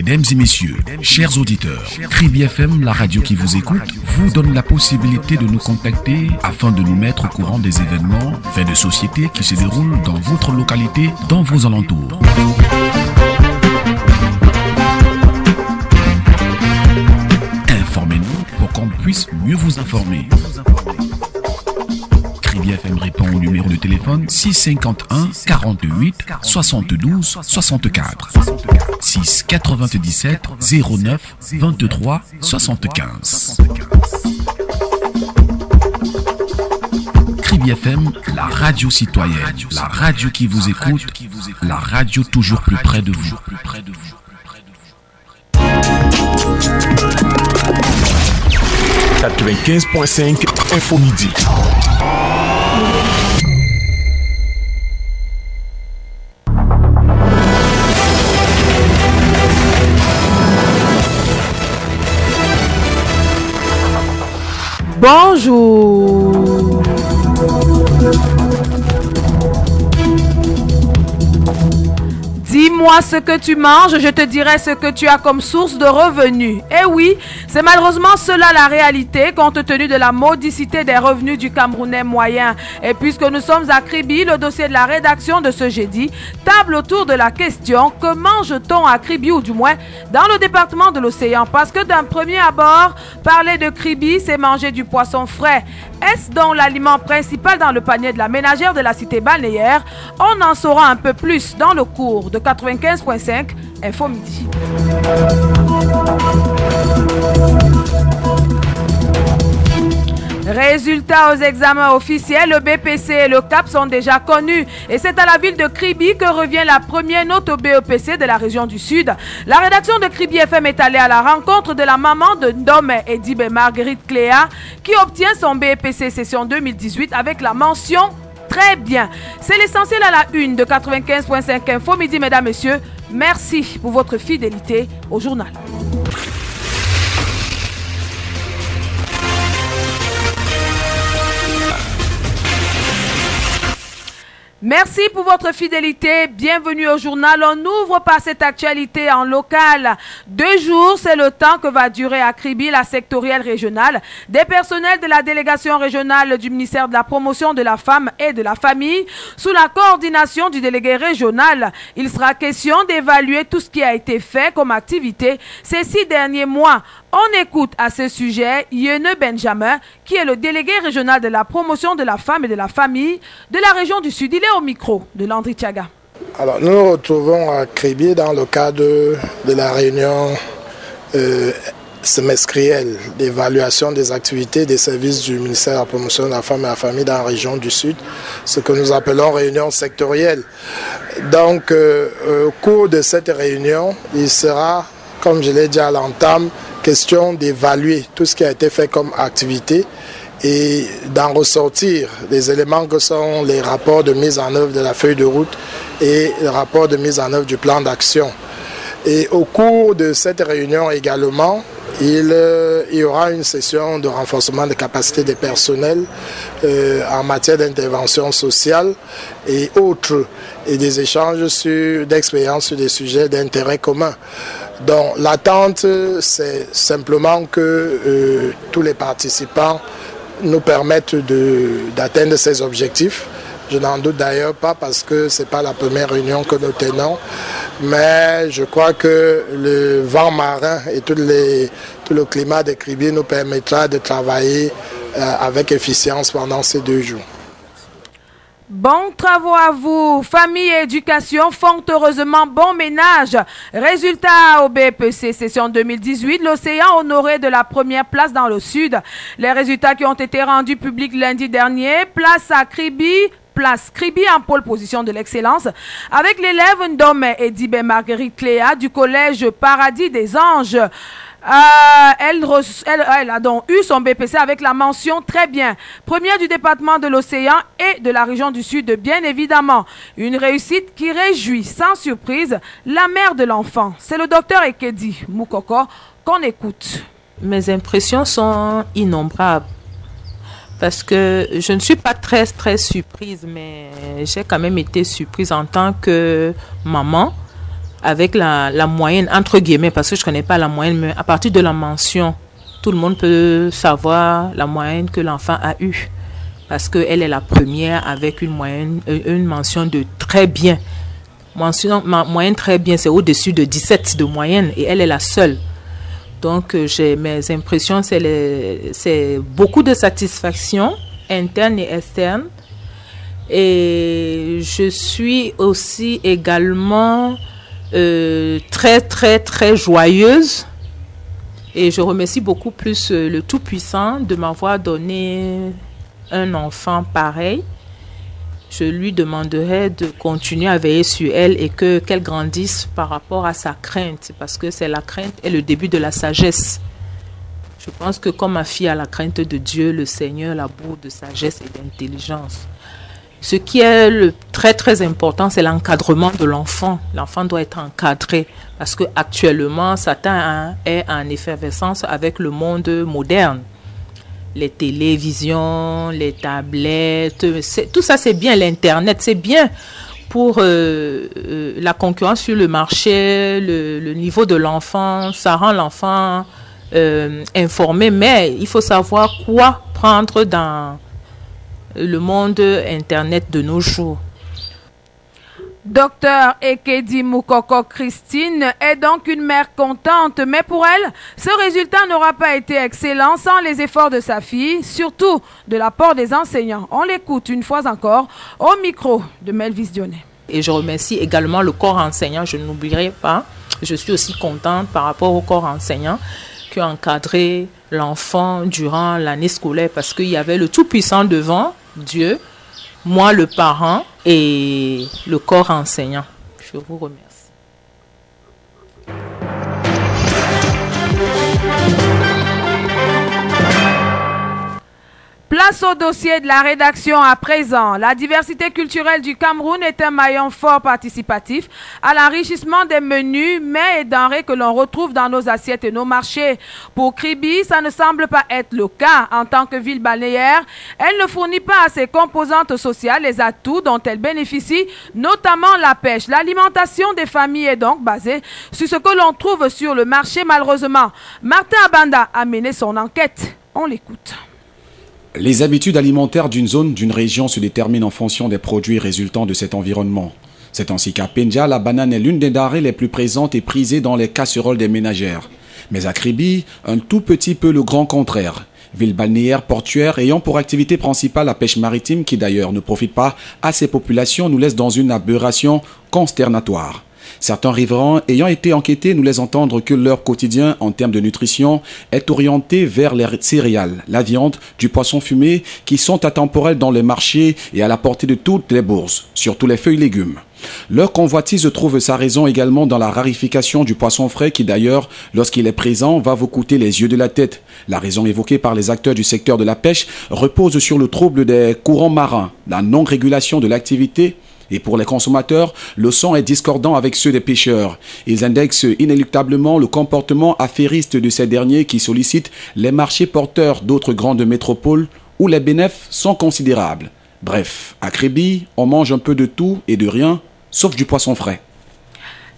Mesdames et messieurs, chers auditeurs, Kribi FM, la radio qui vous écoute, vous donne la possibilité de nous contacter afin de nous mettre au courant des événements, faits de société qui se déroulent dans votre localité, dans vos alentours. Informez-nous pour qu'on puisse mieux vous informer. Kribi FM répond au numéro de téléphone 651 48 72 64 6 97 09 23 75. Kribi FM, la radio citoyenne, la radio qui vous écoute, la radio toujours plus près de vous. 95.5 Info Midi. Bonjour. Dis-moi ce que tu manges, je te dirai ce que tu as comme source de revenus. Eh oui, c'est malheureusement cela la réalité compte tenu de la modicité des revenus du Camerounais moyen. Et puisque nous sommes à Kribi, le dossier de la rédaction de ce jeudi table autour de la question que mange-t-on à Kribi ou du moins dans le département de l'Océan? Parce que d'un premier abord, parler de Kribi, c'est manger du poisson frais. Est-ce donc l'aliment principal dans le panier de la ménagère de la cité balnéaire? On en saura un peu plus dans le cours de 95.5 Info Midi. Résultats aux examens officiels, le BPC et le CAP sont déjà connus et c'est à la ville de Kribi que revient la première note au BEPC de la région du Sud. La rédaction de Kribi FM est allée à la rencontre de la maman de Ndome Edibe Marguerite Cléa qui obtient son BEPC session 2018 avec la mention très bien. C'est l'essentiel à la une de 95.5 Info Midi, mesdames, messieurs. Merci pour votre fidélité au journal. Merci pour votre fidélité. Bienvenue au journal. On ouvre par cette actualité en local. 2 jours, c'est le temps que va durer à Kribi la sectorielle régionale des personnels de la délégation régionale du ministère de la promotion de la femme et de la famille sous la coordination du délégué régional. Il sera question d'évaluer tout ce qui a été fait comme activité ces 6 derniers mois. On écoute à ce sujet Yene Benjamin, qui est le délégué régional de la promotion de la femme et de la famille de la région du Sud. Il est au micro de Landry Thiaga. Alors, nous nous retrouvons à Kribi dans le cadre de la réunion semestrielle d'évaluation des activités des services du ministère de la promotion de la femme et de la famille dans la région du Sud, ce que nous appelons réunion sectorielle. Donc, au cours de cette réunion, il sera, comme je l'ai dit à l'entame, question d'évaluer tout ce qui a été fait comme activité et d'en ressortir des éléments que sont les rapports de mise en œuvre de la feuille de route et le rapport de mise en œuvre du plan d'action. Et au cours de cette réunion également, il y aura une session de renforcement des capacités des personnels en matière d'intervention sociale et autres, et des échanges d'expériences sur des sujets d'intérêt commun. Donc l'attente, c'est simplement que tous les participants nous permettent d'atteindre ces objectifs. Je n'en doute d'ailleurs pas parce que ce n'est pas la première réunion que nous tenons, mais je crois que le vent marin et tout le climat de Kribi nous permettra de travailler avec efficience pendant ces 2 jours. Bons travaux à vous. Famille et éducation font heureusement bon ménage. Résultat au BPC session 2018, l'Océan honoré de la première place dans le Sud. Les résultats qui ont été rendus publics lundi dernier, place à Kribi en pôle position de l'excellence avec l'élève Ndome Edibe Marguerite Cléa du collège Paradis des Anges. Elle a donc eu son BPC avec la mention très bien. Première du département de l'Océan et de la région du Sud, bien évidemment. Une réussite qui réjouit sans surprise la mère de l'enfant. C'est le docteur Ekedi Moukoko qu'on écoute. Mes impressions sont innombrables. Parce que je ne suis pas très surprise, mais j'ai quand même été surprise en tant que maman avec la moyenne, entre guillemets, parce que je ne connais pas la moyenne, mais à partir de la mention, tout le monde peut savoir la moyenne que l'enfant a eue. Parce qu'elle est la première avec une mention de très bien. Moyenne très bien, c'est au-dessus de 17 de moyenne et elle est la seule. Donc, mes impressions, c'est beaucoup de satisfaction interne et externe. Et je suis aussi également très, très, très joyeuse. Et je remercie beaucoup plus le Tout-Puissant de m'avoir donné un enfant pareil. Je lui demanderai de continuer à veiller sur elle et qu'elle grandisse par rapport à sa crainte, parce que c'est la crainte est le début de la sagesse. Je pense que comme ma fille a la crainte de Dieu, le Seigneur la bourre de sagesse et d'intelligence. Ce qui est le très très important, c'est l'encadrement de l'enfant. L'enfant doit être encadré parce que actuellement, Satan est en effervescence avec le monde moderne. Les télévisions, les tablettes, tout ça c'est bien, l'Internet, c'est bien pour la concurrence sur le marché, le niveau de l'enfant, ça rend l'enfant informé, mais il faut savoir quoi prendre dans le monde Internet de nos jours. Docteur Ekedi Moukoko Christine est donc une mère contente, mais pour elle, ce résultat n'aura pas été excellent sans les efforts de sa fille, surtout de l'apport des enseignants. On l'écoute une fois encore au micro de Melvis Dionnet. Et je remercie également le corps enseignant, je n'oublierai pas. Je suis aussi contente par rapport au corps enseignant qui a encadré l'enfant durant l'année scolaire parce qu'il y avait le Tout-Puissant devant, Dieu, moi le parent et le corps enseignant. Je vous remercie. Place au dossier de la rédaction à présent. La diversité culturelle du Cameroun est un maillon fort participatif à l'enrichissement des menus, mets et denrées que l'on retrouve dans nos assiettes et nos marchés. Pour Kribi, ça ne semble pas être le cas. En tant que ville balnéaire, elle ne fournit pas à ses composantes sociales les atouts dont elle bénéficie, notamment la pêche. L'alimentation des familles est donc basée sur ce que l'on trouve sur le marché, malheureusement. Martin Abanda a mené son enquête. On l'écoute. Les habitudes alimentaires d'une zone, d'une région se déterminent en fonction des produits résultant de cet environnement. C'est ainsi qu'à Penja, la banane est l'une des denrées les plus présentes et prisées dans les casseroles des ménagères. Mais à Kribi, un tout petit peu le grand contraire. Ville balnéaire portuaire ayant pour activité principale la pêche maritime qui d'ailleurs ne profite pas à ses populations nous laisse dans une aberration consternatoire. Certains riverains ayant été enquêtés nous laissent entendre que leur quotidien en termes de nutrition est orienté vers les céréales, la viande, du poisson fumé qui sont atemporels dans les marchés et à la portée de toutes les bourses, surtout les feuilles légumes. Leur convoitise trouve sa raison également dans la rarification du poisson frais qui d'ailleurs, lorsqu'il est présent, va vous coûter les yeux de la tête. La raison évoquée par les acteurs du secteur de la pêche repose sur le trouble des courants marins, la non-régulation de l'activité. Et pour les consommateurs, le son est discordant avec ceux des pêcheurs. Ils indexent inéluctablement le comportement affairiste de ces derniers qui sollicitent les marchés porteurs d'autres grandes métropoles où les bénéfices sont considérables. Bref, à Kribi, on mange un peu de tout et de rien, sauf du poisson frais.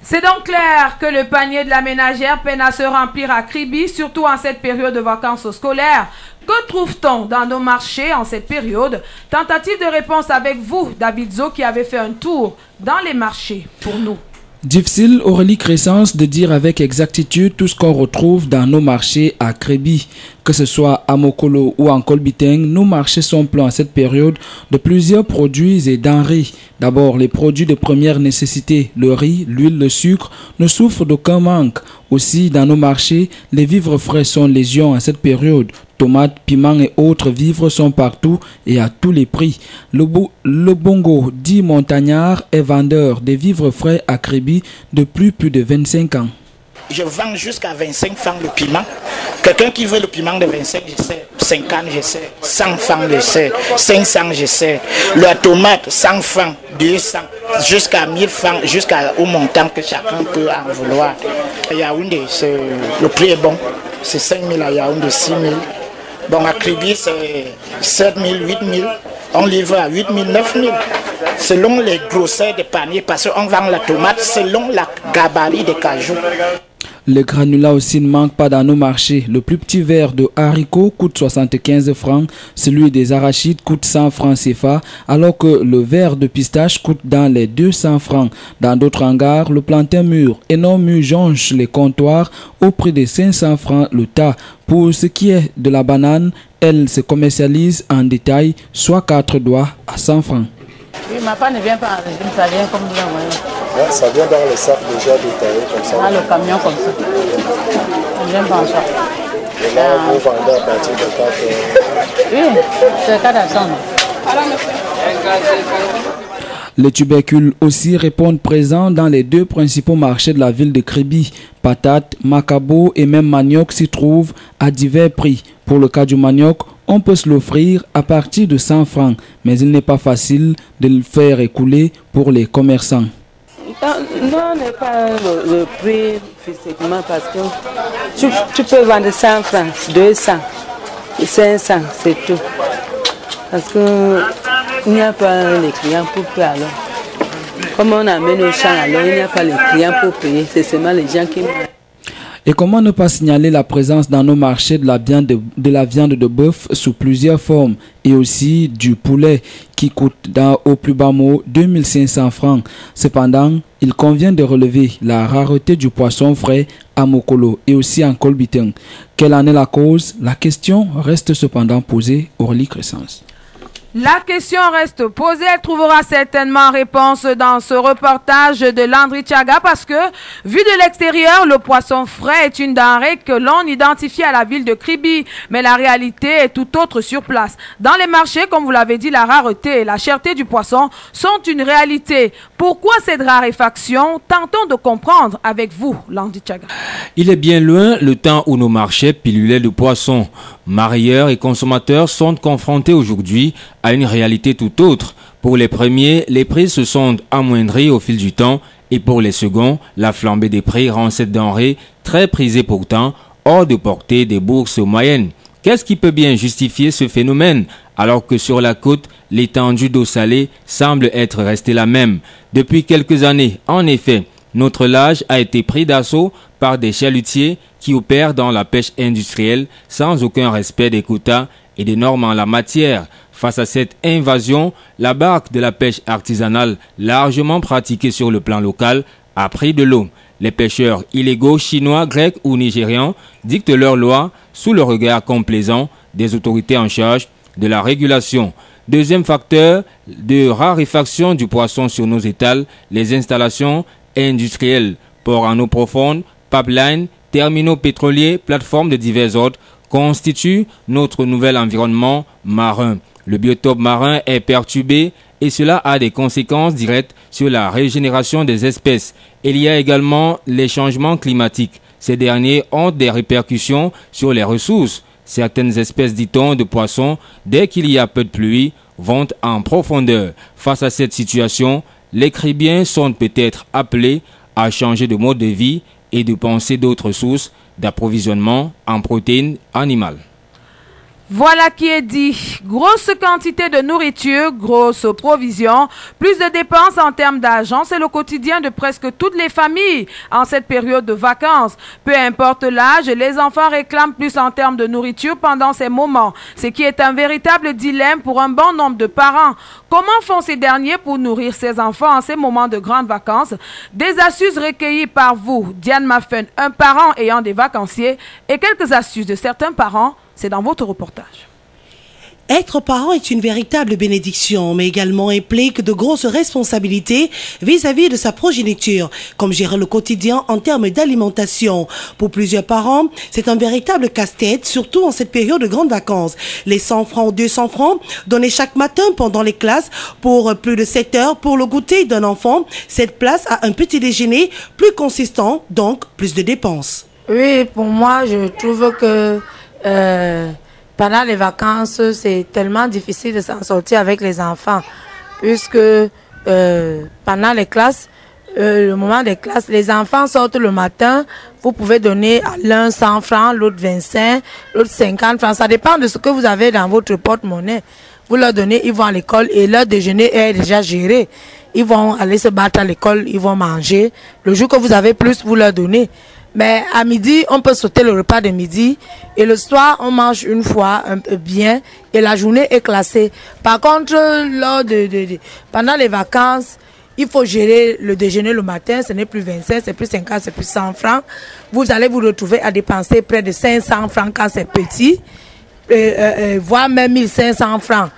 C'est donc clair que le panier de la ménagère peine à se remplir à Kribi, surtout en cette période de vacances scolaires. Que trouve-t-on dans nos marchés en cette période? Tentative de réponse avec vous, David Zo, qui avait fait un tour dans les marchés pour nous. Difficile, Aurélie Crescence, de dire avec exactitude tout ce qu'on retrouve dans nos marchés à Kribi. Que ce soit à Mokolo ou en Kolbiteng, nos marchés sont pleins en cette période de plusieurs produits et denrées. D'abord, les produits de première nécessité, le riz, l'huile, le sucre, ne souffrent d'aucun manque. Aussi, dans nos marchés, les vivres frais sont légion en cette période. Tomates, piments et autres vivres sont partout et à tous les prix. Le Bongo, dit montagnard, est vendeur des vivres frais à Kribi depuis plus de 25 ans. Je vends jusqu'à 25 francs le piment. Quelqu'un qui veut le piment de 25, je sais. 50, je sais. 100 francs, je sais. 500, je sais. La tomate, 100 francs, 200, jusqu'à 1000 francs, jusqu'au montant que chacun peut en vouloir. À Yaoundé, le prix est bon. C'est 5 000 à Yaoundé, 6 000. Bon, à Kribi, c'est 7 000, 8 000. On livre à 8 000, 9 000. Selon les grosseurs des paniers, parce qu'on vend la tomate selon la gabarit des cajous. Le granulat aussi ne manque pas dans nos marchés. Le plus petit verre de haricots coûte 75 francs, celui des arachides coûte 100 francs CFA, alors que le verre de pistache coûte dans les 200 francs. Dans d'autres hangars, le plantain mûr et non mûr jonche les comptoirs au prix de 500 francs le tas. Pour ce qui est de la banane, elle se commercialise en détail, soit 4 doigts à 100 francs. Oui, ma part ne vient pas en régime, ça vient comme vous l'envoyez. Ouais, ça vient dans les sacs déjà détaillés comme ça. Ah, le camion comme ça. Ça vient pas en sac. Et là, vous vendez à partir de 4 Oui, c'est 4 à 100. Les tubercules aussi répondent présents dans les 2 principaux marchés de la ville de Kribi. Patates, macabo et même manioc s'y trouvent à divers prix. Pour le cas du manioc, on peut se l'offrir à partir de 100 francs, mais il n'est pas facile de le faire écouler pour les commerçants. Non, n'est pas le prix physiquement parce que tu peux vendre 100 francs, 200, 500, c'est tout. Parce qu'il n'y a pas les clients pour payer alors. Comme on amène au champ alors, il n'y a pas les clients pour payer, c'est seulement les gens qui... Et comment ne pas signaler la présence dans nos marchés de la viande de bœuf sous plusieurs formes et aussi du poulet qui coûte au plus bas mot 2500 francs. Cependant, il convient de relever la rareté du poisson frais à Mokolo et aussi en Kolbiteng. Quelle en est la cause? La question reste cependant posée Aurélie Crescence. La question reste posée, elle trouvera certainement réponse dans ce reportage de Landry Tchaga parce que, vu de l'extérieur, le poisson frais est une denrée que l'on identifie à la ville de Kribi, mais la réalité est tout autre sur place. Dans les marchés, comme vous l'avez dit, la rareté et la cherté du poisson sont une réalité. Pourquoi cette raréfaction? Tentons de comprendre avec vous, Landry Tchaga. Il est bien loin le temps où nos marchés pilulaient de poissons. Marieurs et consommateurs sont confrontés aujourd'hui à une réalité tout autre. Pour les premiers, les prix se sont amoindris au fil du temps et pour les seconds, la flambée des prix rend cette denrée très prisée pourtant hors de portée des bourses moyennes. Qu'est-ce qui peut bien justifier ce phénomène alors que sur la côte, l'étendue d'eau salée semble être restée la même? Depuis quelques années, en effet, notre large a été pris d'assaut par des chalutiers qui opèrent dans la pêche industrielle sans aucun respect des quotas et des normes en la matière. Face à cette invasion, la barque de la pêche artisanale, largement pratiquée sur le plan local, a pris de l'eau. Les pêcheurs illégaux chinois, grecs ou nigérians dictent leurs lois sous le regard complaisant des autorités en charge de la régulation. Deuxième facteur de raréfaction du poisson sur nos étals, les installations industrielles, ports en eau profonde, pipelines, terminaux pétroliers, plateformes de divers ordres constituent notre nouvel environnement marin. Le biotope marin est perturbé et cela a des conséquences directes sur la régénération des espèces. Il y a également les changements climatiques. Ces derniers ont des répercussions sur les ressources. Certaines espèces, dit-on, de poissons, dès qu'il y a peu de pluie, vont en profondeur. Face à cette situation, les Kribiens sont peut-être appelés à changer de mode de vie et de penser d'autres sources d'approvisionnement en protéines animales. Voilà qui est dit. Grosse quantité de nourriture, grosse provision, plus de dépenses en termes d'argent, c'est le quotidien de presque toutes les familles en cette période de vacances. Peu importe l'âge, les enfants réclament plus en termes de nourriture pendant ces moments, ce qui est un véritable dilemme pour un bon nombre de parents. Comment font ces derniers pour nourrir ces enfants en ces moments de grandes vacances? Des astuces recueillies par vous, Diane Maffen, un parent ayant des vacanciers, et quelques astuces de certains parents. C'est dans votre reportage. Être parent est une véritable bénédiction, mais également implique de grosses responsabilités vis-à-vis de sa progéniture, comme gérer le quotidien en termes d'alimentation. Pour plusieurs parents, c'est un véritable casse-tête, surtout en cette période de grandes vacances. Les 100 francs ou 200 francs donnés chaque matin pendant les classes pour plus de 7 heures pour le goûter d'un enfant, cette place a un petit déjeuner plus consistant, donc plus de dépenses. Oui, pour moi, je trouve que pendant les vacances, c'est tellement difficile de s'en sortir avec les enfants, puisque pendant les classes, le moment des classes, les enfants sortent le matin, vous pouvez donner à l'un 100 francs, l'autre 25, l'autre 50 francs, ça dépend de ce que vous avez dans votre porte-monnaie. vous leur donnez, ils vont à l'école et leur déjeuner est déjà géré. Ils vont aller se battre à l'école, ils vont manger. Le jour que vous avez plus, vous leur donnez. Mais à midi, on peut sauter le repas de midi. Et le soir, on mange une fois un peu bien. Et la journée est classée. Par contre, pendant les vacances, il faut gérer le déjeuner le matin. Ce n'est plus 25, c'est plus 50, c'est plus 100 francs. Vous allez vous retrouver à dépenser près de 500 francs quand c'est petit. Voire même 1500 francs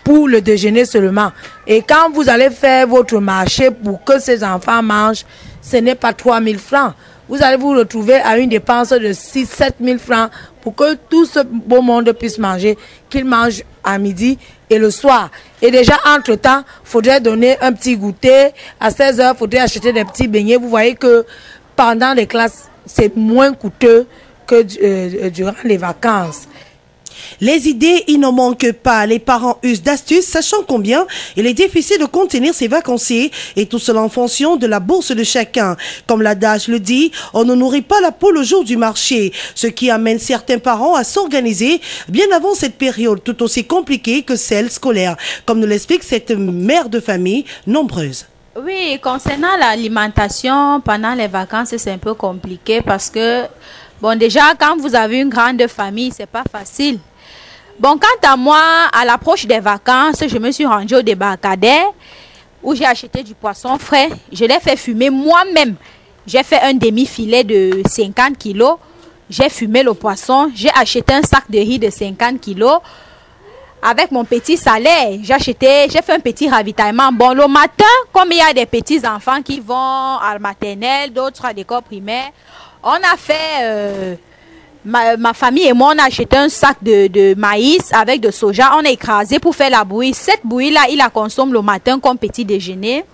pour le déjeuner seulement. Et quand vous allez faire votre marché pour que ces enfants mangent, ce n'est pas 3000 francs. Vous allez vous retrouver à une dépense de 6-7 000 francs pour que tout ce beau monde puisse manger, qu'ils mangent à midi et le soir. Et déjà, entre-temps, il faudrait donner un petit goûter. À 16 h, il faudrait acheter des petits beignets. Vous voyez que pendant les classes, c'est moins coûteux que durant les vacances. Les idées, il n'en manque pas. Les parents usent d'astuces, sachant combien il est difficile de contenir ses vacanciers, et tout cela en fonction de la bourse de chacun. Comme l'adage le dit, on ne nourrit pas la poule au jour du marché, ce qui amène certains parents à s'organiser bien avant cette période tout aussi compliquée que celle scolaire, comme nous l'explique cette mère de famille nombreuse. Oui, concernant l'alimentation pendant les vacances, c'est un peu compliqué parce que, bon, déjà, quand vous avez une grande famille, c'est pas facile. Bon, quant à moi, à l'approche des vacances, je me suis rendue au débarcadère où j'ai acheté du poisson frais. Je l'ai fait fumer moi-même. J'ai fait un demi-filet de 50 kilos. J'ai fumé le poisson. J'ai acheté un sac de riz de 50 kilos. Avec mon petit salaire, j'ai fait un petit ravitaillement. Bon, le matin, comme il y a des petits enfants qui vont à la maternelle, d'autres à l'école primaire, on a fait... Ma famille et moi, on a acheté un sac de maïs avec de soja. On a écrasé pour faire la bouillie. Cette bouillie-là, il la consomme le matin comme petit déjeuner.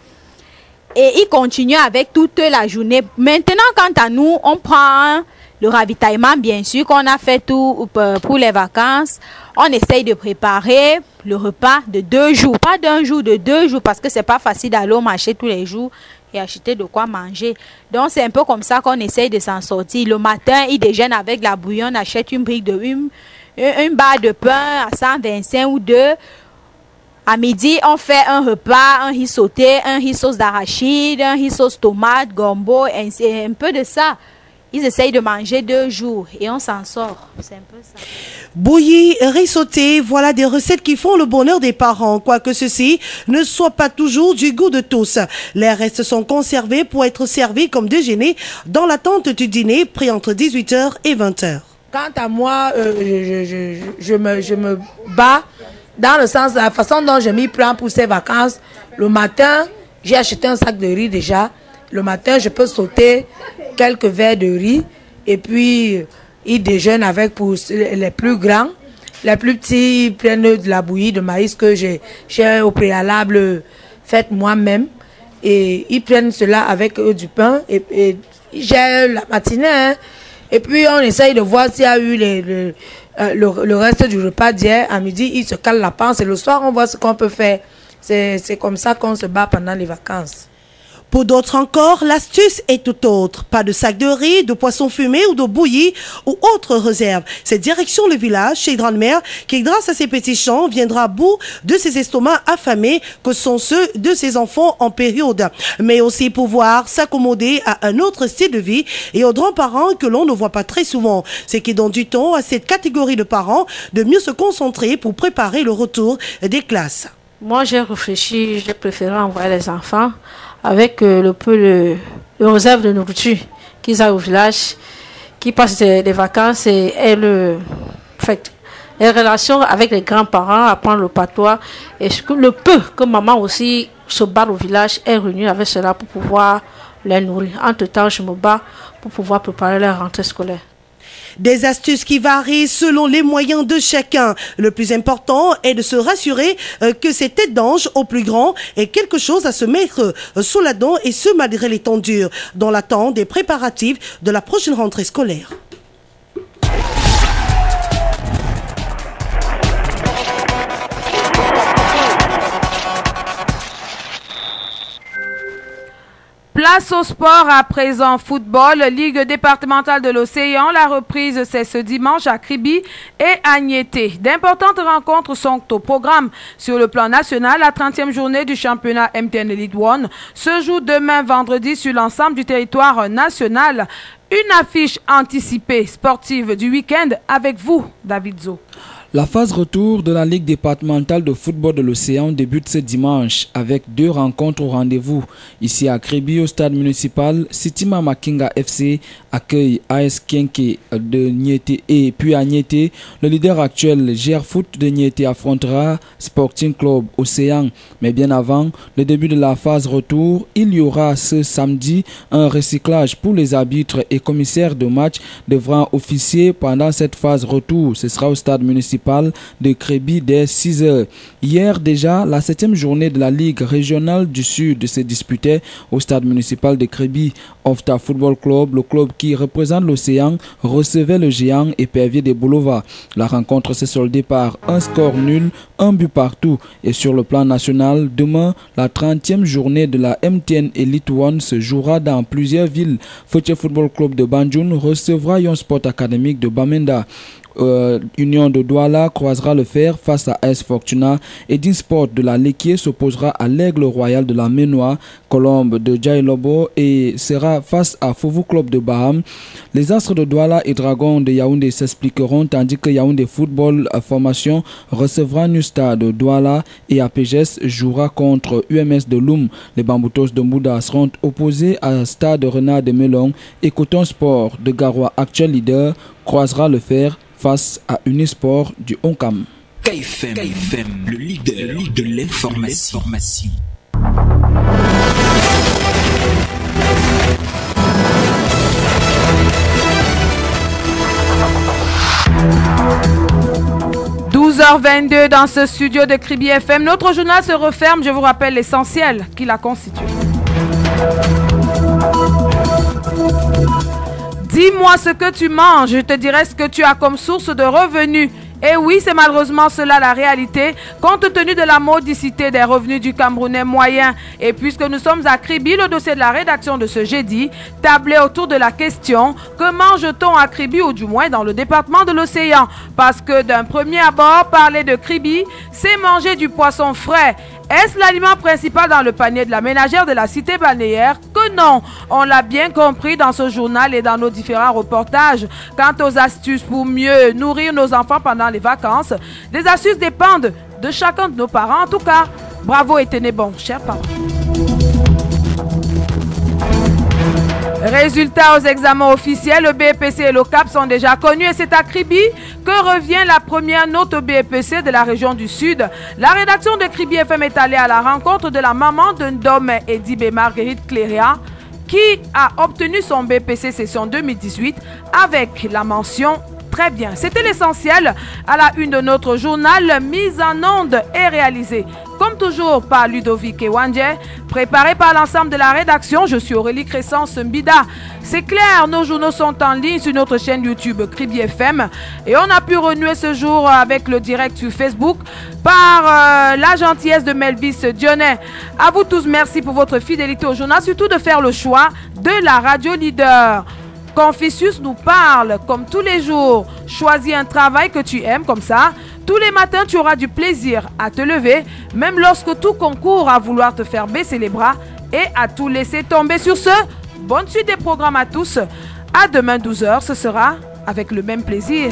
Et il continue avec toute la journée. Maintenant, quant à nous, on prend le ravitaillement, bien sûr, qu'on a fait tout pour les vacances. On essaye de préparer le repas de 2 jours. Pas d'un jour, de 2 jours, parce que c'est pas facile d'aller au marché tous les jours et acheter de quoi manger. Donc, c'est un peu comme ça qu'on essaye de s'en sortir. Le matin, il déjeune avec la bouillon, on achète une brique une barre de pain à 125 ou 2. À midi, on fait un repas, un riz sauté, un riz sauce d'arachide, un riz sauce tomate, gombo, un peu de ça. Ils essayent de manger 2 jours et on s'en sort. C'est un peu ça. Bouillie, riz sauté, voilà des recettes qui font le bonheur des parents, quoique ceci ne soit pas toujours du goût de tous. Les restes sont conservés pour être servis comme déjeuner dans l'attente du dîner pris entre 18 h et 20 h. Quant à moi, je me bats dans le sens de la façon dont je m'y prends pour ces vacances. Le matin, j'ai acheté un sac de riz déjà. Le matin, je peux sauter quelques verres de riz et puis ils déjeunent avec pour les plus grands. Les plus petits ils prennent de la bouillie de maïs que j'ai au préalable faite moi-même et ils prennent cela avec du pain et j'ai la matinée. Hein. Et puis on essaye de voir s'il y a eu le reste du repas d'hier. À midi, ils se calent la panse et le soir, on voit ce qu'on peut faire. C'est comme ça qu'on se bat pendant les vacances. Pour d'autres encore, l'astuce est tout autre. Pas de sac de riz, de poisson fumé ou de bouillie ou autre réserve. C'est direction le village chez Grande-Mère qui, grâce à ses petits champs, viendra à bout de ses estomacs affamés que sont ceux de ses enfants en période. Mais aussi pouvoir s'accommoder à un autre style de vie et aux grands-parents que l'on ne voit pas très souvent. Ce qui donne du temps à cette catégorie de parents de mieux se concentrer pour préparer le retour des classes. Moi, j'ai réfléchi, j'ai préféré envoyer les enfants avec le réserve de nourriture qu'ils ont au village, qui passent des vacances et les relations avec les grands-parents, apprendre le patois et le peu que maman aussi se bat au village est réunie avec cela pour pouvoir les nourrir. Entre-temps, je me bats pour pouvoir préparer leur rentrée scolaire. Des astuces qui varient selon les moyens de chacun. Le plus important est de se rassurer que cette tête d'ange au plus grand est quelque chose à se mettre sous la dent et ce malgré les temps durs, dans l'attente des préparatifs de la prochaine rentrée scolaire. Place Place au sport à présent. Football, Ligue départementale de l'Océan. La reprise, c'est ce dimanche à Kribi et à Niété. D'importantes rencontres sont au programme. Sur le plan national, la 30e journée du championnat MTN Elite One se joue demain vendredi sur l'ensemble du territoire national. Une affiche anticipée sportive du week-end avec vous, David Zo. La phase retour de la Ligue départementale de football de l'Océan débute ce dimanche avec 2 rencontres au rendez-vous. Ici à Kribi, au stade municipal, Sitima Makinga FC accueille AS Kienke de Niété et puis à Niété, le leader actuel GR Foot de Niété affrontera Sporting Club Océan. Mais bien avant le début de la phase retour, il y aura ce samedi un recyclage pour les arbitres et commissaires de match devront officier pendant cette phase retour. Ce sera au stade municipal de Kribi dès 6 h. Hier déjà, la 7e journée de la Ligue régionale du Sud se disputait au stade municipal de Kribi. Ofta Football Club, le club qui représente l'Océan, recevait le géant épervier de Bolova. La rencontre s'est soldée par un score nul, un but partout. Et sur le plan national, demain, la 30e journée de la MTN Elite One se jouera dans plusieurs villes. Fouché Football Club de Banjul recevra Yon Sport Académique de Bamenda. Union de Douala croisera le fer face à AS Fortuna. Edin Sport de la Lequier s'opposera à l'Aigle Royal de la Ménois. Colombe de Djailobo et sera face à Fouvou Club de Baham. Les Astres de Douala et Dragons de Yaoundé s'expliqueront tandis que Yaoundé Football Formation recevra Nusta de Douala et APGS jouera contre UMS de Loum. Les Bamboutos de Mbouda seront opposés à Stade Renard de Melon et Coton Sport de Garoua, actuel leader, croisera le fer face à Unisport du Onkam. KFM, le leader de l'information. « 12h22 dans ce studio de Kribi FM. Notre journal se referme. Je vous rappelle l'essentiel qui la constitue. Dis-moi ce que tu manges, je te dirai ce que tu as comme source de revenus. Et oui, c'est malheureusement cela la réalité, compte tenu de la modicité des revenus du Camerounais moyen. Et puisque nous sommes à Kribi, le dossier de la rédaction de ce jeudi tablait autour de la question « Que mange-t-on à Kribi ou du moins dans le département de l'Océan ?» Parce que d'un premier abord, parler de Kribi, c'est manger du poisson frais. Est-ce l'aliment principal dans le panier de la ménagère de la cité balnéaire? Que non, on l'a bien compris dans ce journal et dans nos différents reportages. Quant aux astuces pour mieux nourrir nos enfants pendant les vacances, les astuces dépendent de chacun de nos parents. En tout cas, bravo et tenez bon, chers parents. Résultats aux examens officiels, le BEPC et le CAP sont déjà connus et c'est à Kribi que revient la première note au BEPC de la région du Sud. La rédaction de Kribi FM est allée à la rencontre de la maman de Ndom Edibé Marguerite Cléria qui a obtenu son BEPC session 2018 avec la mention très bien. C'était l'essentiel à la une de notre journal. Mise en onde et réalisée comme toujours par Ludovic Ewandje, préparé par l'ensemble de la rédaction. Je suis Aurélie Crescence Mbida. C'est clair, nos journaux sont en ligne sur notre chaîne YouTube Kribi FM et on a pu renouer ce jour avec le direct sur Facebook par la gentillesse de Melvis Dionnet. À vous tous, merci pour votre fidélité au journal, surtout de faire le choix de la radio leader. Confucius nous parle comme tous les jours. Choisis un travail que tu aimes comme ça. Tous les matins, tu auras du plaisir à te lever, même lorsque tout concourt à vouloir te faire baisser les bras et à tout laisser tomber. Sur ce, bonne suite des programmes à tous. À demain 12 h, ce sera avec le même plaisir.